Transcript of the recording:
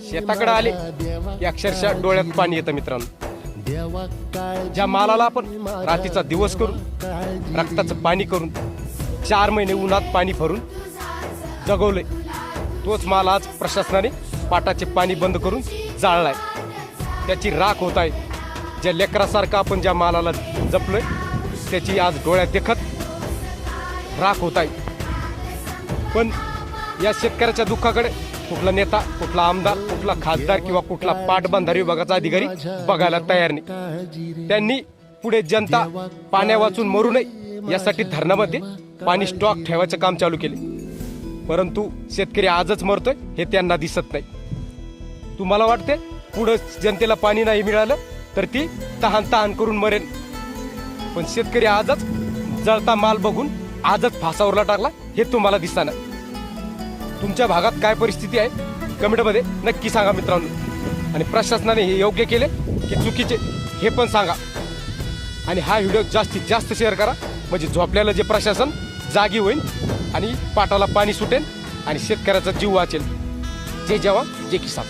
शेताकडे आले की अक्षरशः डोळ्यात पाणी येतं मित्रांनो. ज्या मालाला आपण रात्रीचा दिवस करून रक्ताचं पाणी करून 4 महिने उन्हात पाणी भरून जगवलंय, तोच माल आज प्रशासनाने पाटाचे पाणी बंद करून जाळलाय. त्याची राख होत आहे. ज्या लेकरासारखं आपण ज्या मालाला जपलोय त्याची आज डोळ्यात देखत राख होत आहे. पण या शेतकऱ्याच्या दुःखाकडे कुठला नेता, कुठला आमदार, कुठला खासदार किंवा कुठला पाटबंधारे विभागाचा अधिकारी बघायला तयार नाही. त्यांनी पुढे जनता पाण्या वाचून मरू नये यासाठी धरणामध्ये पाणी स्टॉक ठेवायचं काम चालू केले. परंतु शेतकरी आजच मरतोय हे त्यांना दिसत नाही. तुम्हाला वाटते पुढे जनतेला पाणी नाही मिळालं तर ती तहान करून मरेल, पण शेतकरी आजच जळता माल बघून आजच फासावरला टाकला हे तुम्हाला दिसताना. तुमच्या भागात काय परिस्थिती आहे कमेंटमध्ये नक्की सांगा मित्रांनो. आणि प्रशासनाने हे योग्य केले की चुकीचे हे पण सांगा. आणि हा व्हिडिओ जास्तीत जास्त शेअर करा, म्हणजे झोपल्याला जे प्रशासन जागी होईल आणि पाटाला पाणी सुटेल आणि शेतकऱ्याचा जीव वाचेल. जय जवान जय किसान.